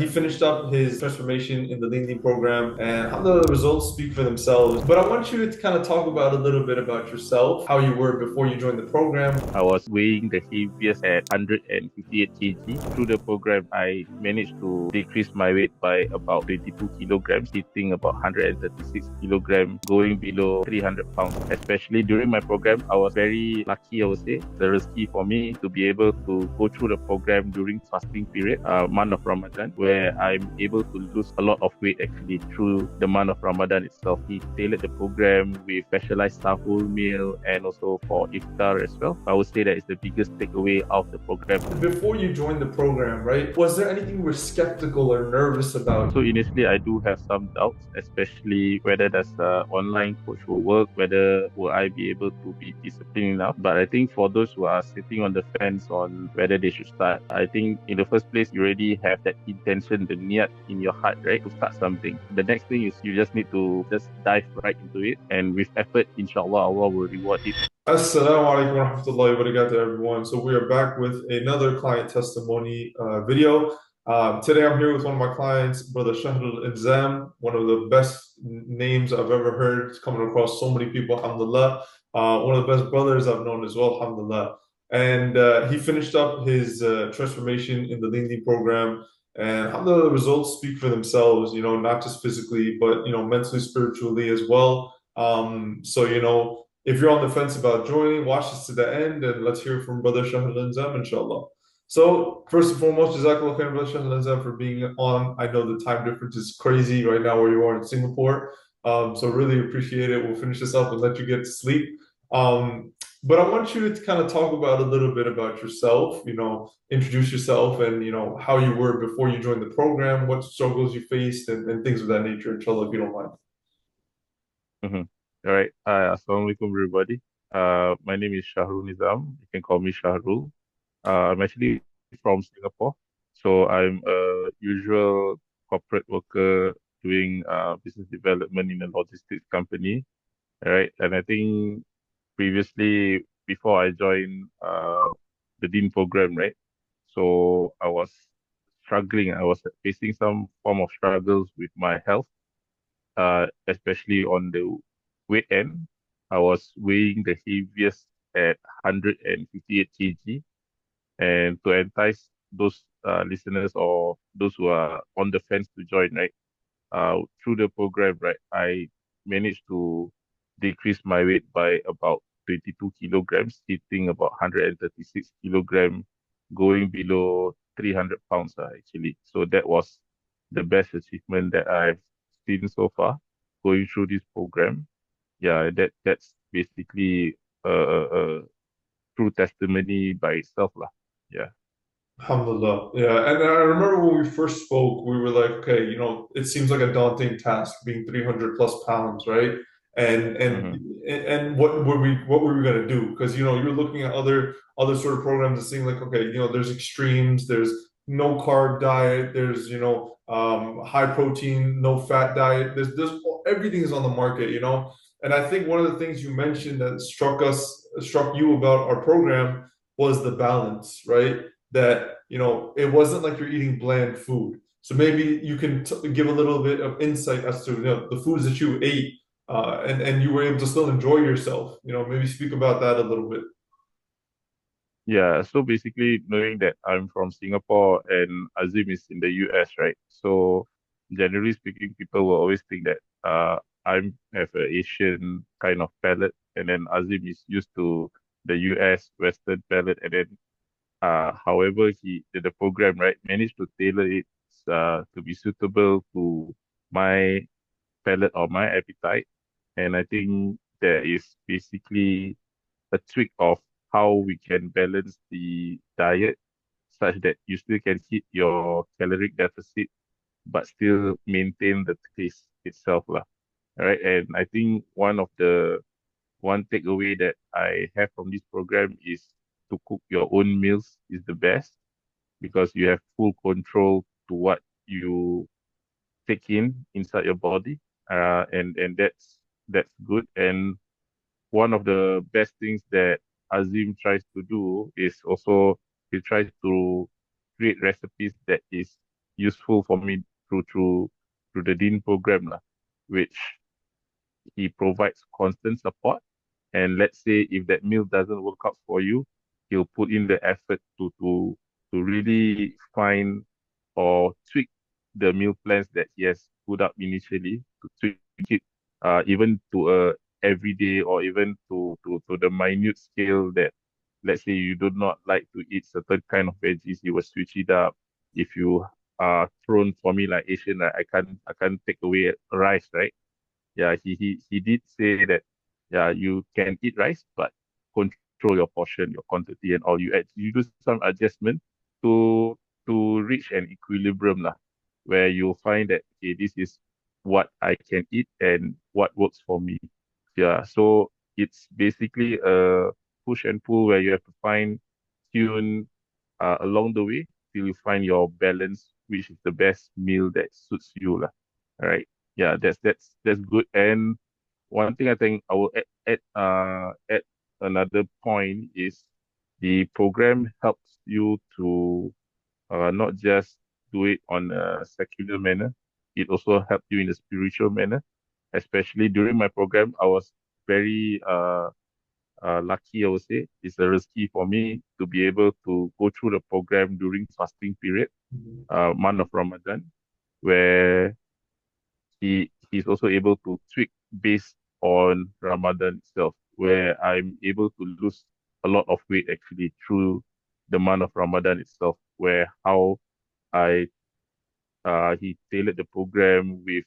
He finished up his transformation in the LinkedIn program, and the results speak for themselves. But I want you to kind of talk about a little bit about yourself, how you were before you joined the program. I was weighing the heaviest at 158 kg. Through the program, I managed to decrease my weight by about 22 kilograms, hitting about 136 kilograms, going below 300 pounds. Especially during my program, I was very lucky, I would say. The risky for me to be able to go through the program during fasting period, month of Ramadan, where I'm able to lose a lot of weight actually through the month of Ramadan itself. He tailored the program with specialized sahur meal and also for iftar as well. I would say that is the biggest takeaway of the program. Before you joined the program, right, was there anything you were skeptical or nervous about? So initially, I do have some doubts, especially whether does online coach will work, whether will I be able to be disciplined enough. But I think for those who are sitting on the fence on whether they should start, I think in the first place, you already have that intention, the niyat in your heart, right, to start something. The next thing is you just need to just dive right into it. And with effort, inshallah, Allah will reward it. Assalamu alaikum wa rahmatullahi wa barakatuh, everyone. So we are back with another client testimony video. Today I'm here with one of my clients, Brother Shahrul Inzam, one of the best names I've ever heard. It's coming across so many people, alhamdulillah. One of the best brothers I've known as well, alhamdulillah. And he finished up his transformation in the LinkedIn program. And alhamdulillah, the results speak for themselves, not just physically, but, mentally, spiritually as well. So, if you're on the fence about joining, watch this to the end and let's hear from Brother Shahid Lanzam, inshallah. So, first and foremost, Jazakallah khair, Brother Shahid Lanzam, for being on. I know the time difference is crazy right now where you are in Singapore. So, really appreciate it. We'll finish this up and let you get to sleep. But I want you to kind of talk about a little bit about yourself, introduce yourself and, how you were before you joined the program, what struggles you faced, and things of that nature, inshallah, if you don't mind. Mhm. All right. Assalamu alaikum, everybody. My name is Shahrul Nizam. You can call me Shahrul. I'm actually from Singapore. So I'm a usual corporate worker doing business development in a logistics company. All right. And I think previously, before I joined the Dean program, right? So I was struggling. I was facing some form of struggles with my health, especially on the weight end. I was weighing the heaviest at 158 kg. And to entice those listeners or those who are on the fence to join, right, through the program, right, I managed to decrease my weight by about 22 kilograms, hitting about 136 kilograms, going below 300 pounds, actually. So that was the best achievement that I've seen so far going through this program. Yeah, that's basically a true testimony by itself, lah. Yeah. Alhamdulillah. Yeah. And I remember when we first spoke, we were like, okay, it seems like a daunting task being 300 plus pounds, right? And and Mm-hmm. and what were we gonna do? Because you're looking at other sort of programs and seeing like, okay, there's extremes, there's no carb diet, there's high protein, no fat diet. There's everything is on the market. And I think one of the things you mentioned that struck you about our program was the balance, right? That it wasn't like you're eating bland food. So maybe you can give a little bit of insight as to the foods that you ate, and you were able to still enjoy yourself. Maybe speak about that a little bit. Yeah, so basically knowing that I'm from Singapore and Azim is in the US, right? So generally speaking, people will always think that I have an Asian kind of palate, and then Azim is used to the US Western palate, and then however he did the program, right, managed to tailor it to be suitable to my palate or my appetite. And I think there is basically a trick of how we can balance the diet such that you still can hit your caloric deficit but still maintain the taste itself lah. All right. And I think one takeaway that I have from this program is to cook your own meals is the best because you have full control to what you take in inside your body. And that's good. And one of the best things that Azim tries to do is also he tries to create recipes that is useful for me through the Dean program, lah, which he provides constant support. And let's say if that meal doesn't work out for you, he'll put in the effort to really find or tweak the meal plans that he has put up initially to tweak it even to a everyday or even to the minute scale that let's say you do not like to eat certain kind of veggies, you will switch it up. If you are thrown for me like Asian, like I can't take away rice, right? Yeah, he did say that yeah, you can eat rice, but control your portion, your quantity, and all. You do some adjustment to to reach an equilibrium lah, where you'll find that okay, this is what I can eat and what works for me. Yeah, so it's basically a push and pull where you have to find tune along the way till you find your balance, which is the best meal that suits you lah. All right. Yeah, that's good. And one thing I think I will add another point is the program helps you to not just do it on a secular manner. It also helps you in a spiritual manner. Especially during my program, I was very lucky, I would say. It's a risky for me to be able to go through the program during fasting period, Mhm. month of Ramadan, where he's also able to tweak based on Ramadan itself, where I'm able to lose a lot of weight actually through the month of Ramadan itself, where how I he tailored the program with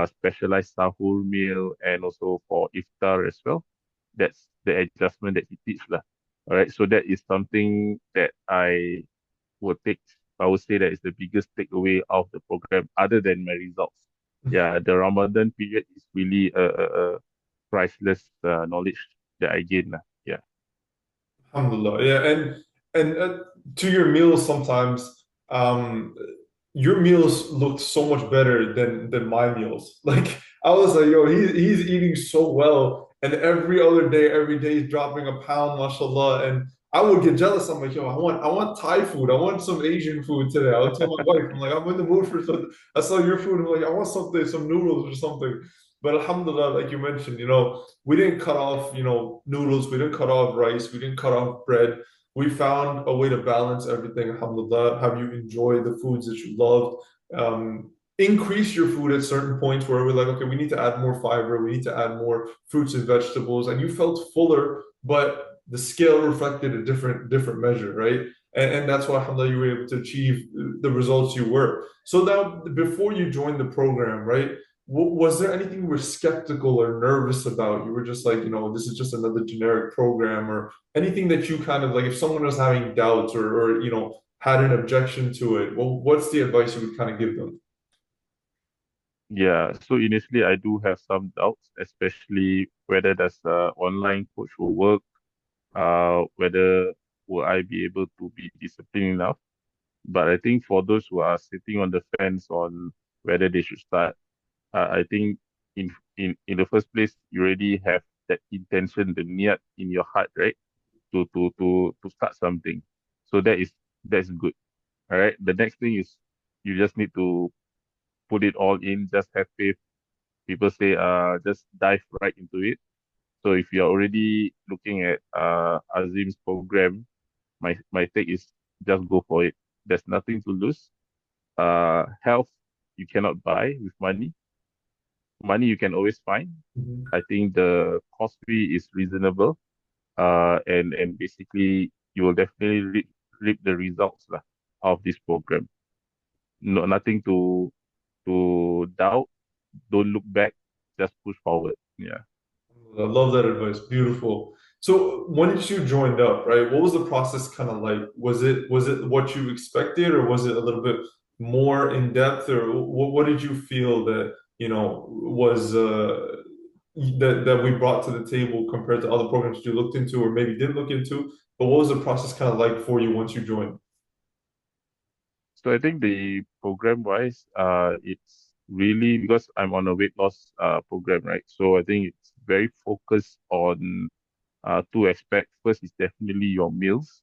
specialized sahur meal and also for iftar as well. That's the adjustment that he teach lah. All right, so that is something that would take, I would say that is the biggest takeaway of the program, other than my results. Yeah, the Ramadan period is really a priceless knowledge that I gained. Yeah. Alhamdulillah. Yeah, and to your meals sometimes, your meals looked so much better than my meals. Like I was like, yo, he's eating so well, and every day he's dropping a pound, mashallah. And I would get jealous. I'm like, yo, I want Thai food. I want some Asian food today. I would tell my wife, I'm like, I'm in the mood for something. I saw your food. I'm like, I want something, some noodles or something. But alhamdulillah, like you mentioned, we didn't cut off, noodles, we didn't cut off rice, we didn't cut off bread. We found a way to balance everything, alhamdulillah, have you enjoy the foods that you loved. Increase your food at certain points where we're like, okay, we need to add more fiber, we need to add more fruits and vegetables, and you felt fuller, but the scale reflected a different measure, right? And that's why, alhamdulillah, you were able to achieve the results you were. So now, before you joined the program, right? Was there anything you were skeptical or nervous about? You were just like, this is just another generic program, or anything that you kind of like, if someone was having doubts or had an objection to it, well, what's the advice you would kind of give them? Yeah. So initially, I do have some doubts, especially whether does online coach will work, whether will I be able to be disciplined enough. But I think for those who are sitting on the fence on whether they should start, I think in the first place you already have that intention, the niyat in your heart, right? To start something. So that's good. All right. The next thing is you just need to put it all in, just have faith. People say just dive right into it. So if you're already looking at Azim's program, my take is just go for it. There's nothing to lose. Health you cannot buy with money. Money you can always find. Mhm. I think the cost fee is reasonable. And basically you will definitely reap the results lah, of this program. No, nothing to doubt. Don't look back. Just push forward. Yeah. I love that advice. Beautiful. So once you joined up, right, what was the process kind of like? Was it what you expected, or was it a little bit more in depth, or what did you feel that, was that we brought to the table compared to other programs you looked into or maybe didn't look into? But what was the process kind of like for you once you joined? So I think the program wise, it's really because I'm on a weight loss program, right? So I think it's very focused on two aspects. First is definitely your meals.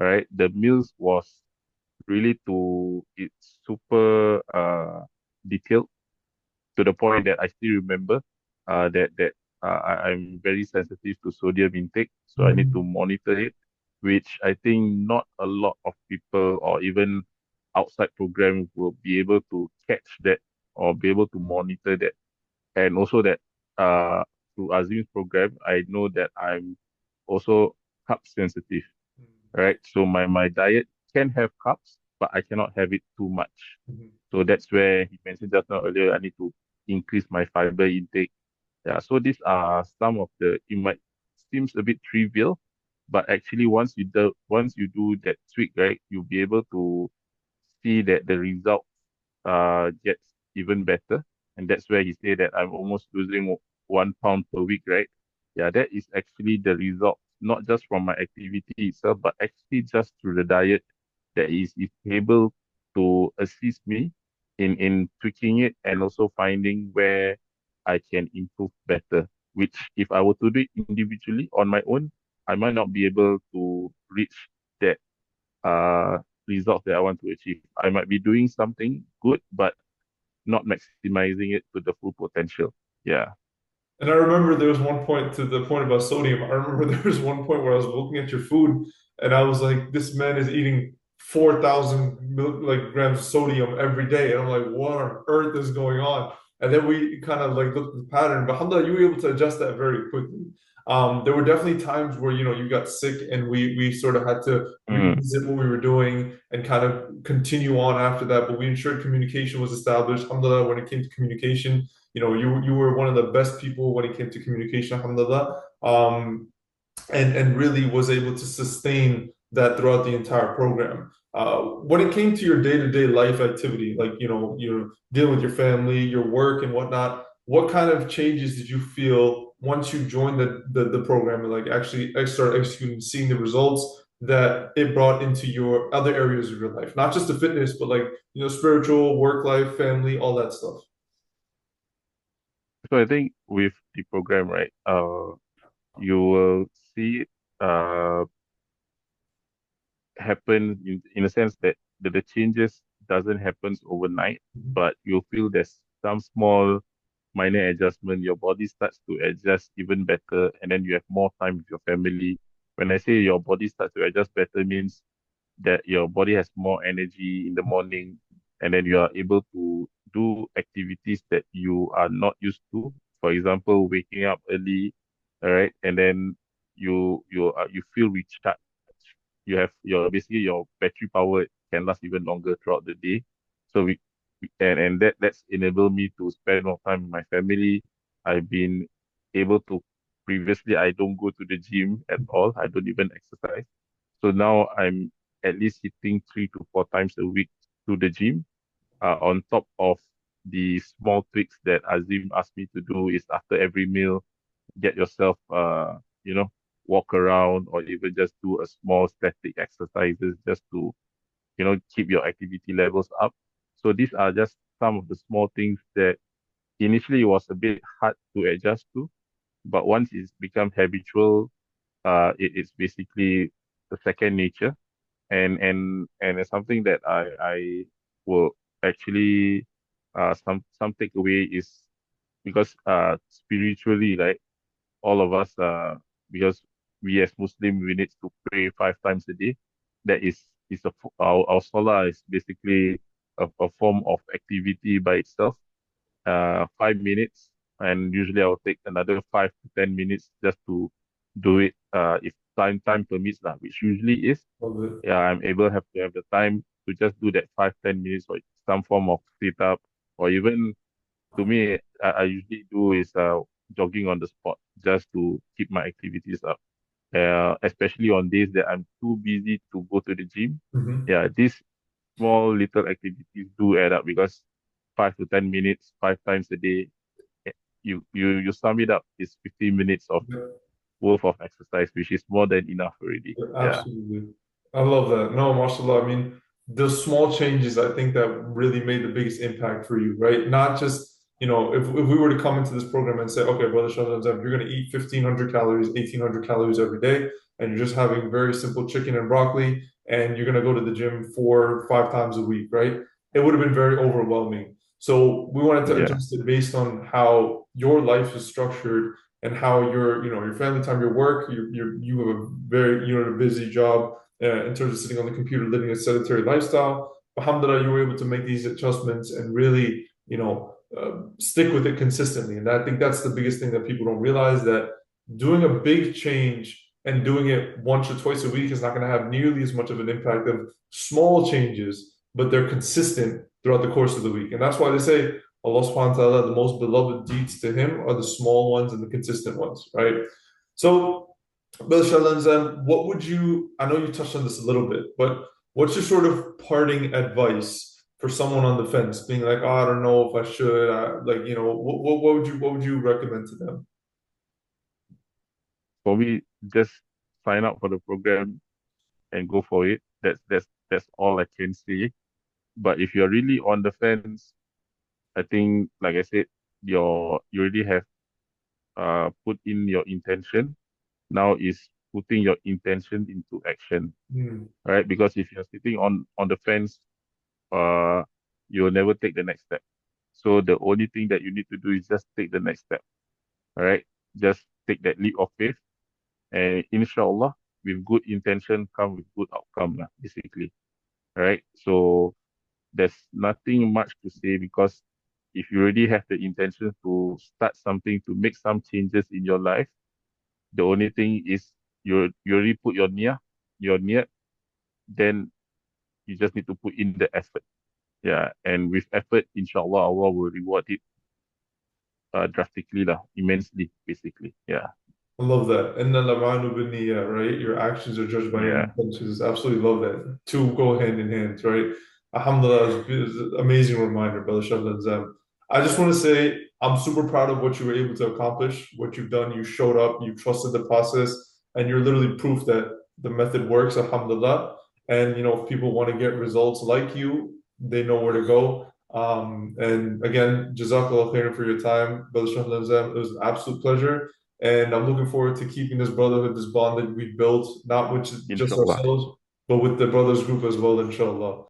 All right. The meals was really it's super detailed to the point that I still remember I'm very sensitive to sodium intake, so I need to Mhm. monitor it, which I think not a lot of people or even outside program will be able to catch that or be able to monitor that. And also that uh through Azim's program, I know that I'm also carb sensitive, right? So my diet can have carbs, but I cannot have it too much. Mhm. So that's where he mentioned just now earlier, I need to increase my fiber intake. Yeah, so these are some of it might seems a bit trivial, but actually once you do that tweak, right, you'll be able to see that the result gets even better. And that's where he said that I'm almost losing 1 pound per week, right? Yeah, that is actually the result, not just from my activity itself, but actually just through the diet that is able to assist me in tweaking it and also finding where I can improve better. Which if I were to do it individually on my own, I might not be able to reach that uh results that I want to achieve. I might be doing something good, but not maximizing it to the full potential. Yeah. And I remember there was one point to the point about sodium. I remember there was one point where I was looking at your food and I was like, this man is eating 4,000 like grams of sodium every day. And I'm like, what on earth is going on? And then we kind of like looked at the pattern, but alhamdulillah, you were able to adjust that very quickly. There were definitely times where, you got sick and we sort of had to Mm, revisit what we were doing and kind of continue on after that. But we ensured communication was established. Alhamdulillah, when it came to communication, you were one of the best people when it came to communication, alhamdulillah, and really was able to sustain that throughout the entire program. When it came to your day-to-day life activity, like you're dealing with your family, your work, and whatnot, what kind of changes did you feel once you joined the program and like actually start executing, seeing the results that it brought into your other areas of your life, not just the fitness, but like spiritual, work life, family, all that stuff. so I think with the program, right, you will see it happen in a sense that the changes doesn't happen overnight, but you'll feel there's some small minor adjustment. Your body starts to adjust even better, and then you have more time with your family. When I say your body starts to adjust better, means that your body has more energy in the morning, and then you are able to do activities that you are not used to. For example, waking up early, all right, and then you feel recharged. You have your basically your battery power can last even longer throughout the day. So and that's enabled me to spend more time with my family. I've been able to previously I don't go to the gym at all. I don't even exercise. So now I'm at least hitting 3 to 4 times a week to the gym. On top of the small tweaks that Azim asked me to do is after every meal, get yourself, walk around or even just do a small static exercises just to, keep your activity levels up. So these are just some of the small things that initially it was a bit hard to adjust to, but once it's become habitual, it's basically the second nature and it's something that I will actually some takeaway is because spiritually, right, all of us because we as Muslim we need to pray 5 times a day. That is our salah is basically a form of activity by itself. 5 minutes, and usually I'll take another 5 to 10 minutes just to do it. If time permits, lah, which usually is, Love it. yeah, I'm able to have the time to just do that 5 to 10 minutes or some form of sit up, or even to me, I usually do is jogging on the spot just to keep my activities up. Especially on days that I'm too busy to go to the gym. Mhm. Yeah, these small little activities do add up because 5 to 10 minutes, 5 times a day, eh, you sum it up, it's 15 minutes of Yeah. worth of exercise, which is more than enough already. Yeah. Absolutely. I love that. No, mashallah. I mean, the small changes, I think that really made the biggest impact for you, right? Not just, if we were to come into this program and say, okay, Brother Shazam, you're going to eat 1,500 calories, 1,800 calories every day, and you're just having very simple chicken and broccoli, and you're going to go to the gym 4 or 5 times a week, right? It would have been very overwhelming. So we wanted to Yeah. adjust it based on how your life is structured and how your family time, your work, you have a very, a busy job in terms of sitting on the computer, living a sedentary lifestyle. Alhamdulillah, you were able to make these adjustments and really, stick with it consistently. And I think that's the biggest thing that people don't realize, that doing a big change and doing it once or twice a week is not going to have nearly as much of an impact of small changes, but they're consistent throughout the course of the week. And that's why they say Allah subhanahu wa ta'ala, the most beloved deeds to him are the small ones and the consistent ones, right? So, Brother Shahlanzam, what would you, I know you touched on this a little bit, but what's your sort of parting advice for someone on the fence, being like, oh, I don't know if I should, what would you recommend to them? For me, just sign up for the program and go for it. That's all I can say. But if you're really on the fence, I think, like I said, you already have put in your intention. Now is putting your intention into action, Hmm. right? Because if you're sitting on the fence, uh, you'll never take the next step. So the only thing that you need to do is just take the next step, all right? Just take that leap of faith, and inshallah, with good intention come with good outcome, lah, basically, right? So there's nothing much to say, because if you already have the intention to start something, to make some changes in your life, the only thing is you already put your near, then you just need to put in the effort. Yeah, and with effort, inshallah, Allah will reward it drastically, lah, immensely, basically. Yeah, I love that. And then Lamanu Biniya, right? Your actions are judged by your yeah, intentions. Absolutely love that. Two go hand in hand, right? Alhamdulillah, it's an amazing reminder, Brother Shadlan Zam. I just want to say I'm super proud of what you were able to accomplish, what you've done. You showed up, you trusted the process, and you're literally proof that the method works, Alhamdulillah. And if people want to get results like you, they know where to go. And again, Jazakallah khairan for your time, Brother Shadlan Zam. It was an absolute pleasure. And I'm looking forward to keeping this brotherhood, this bond that we've built, not with just inshallah. ourselves, but with the brothers group as well, inshallah.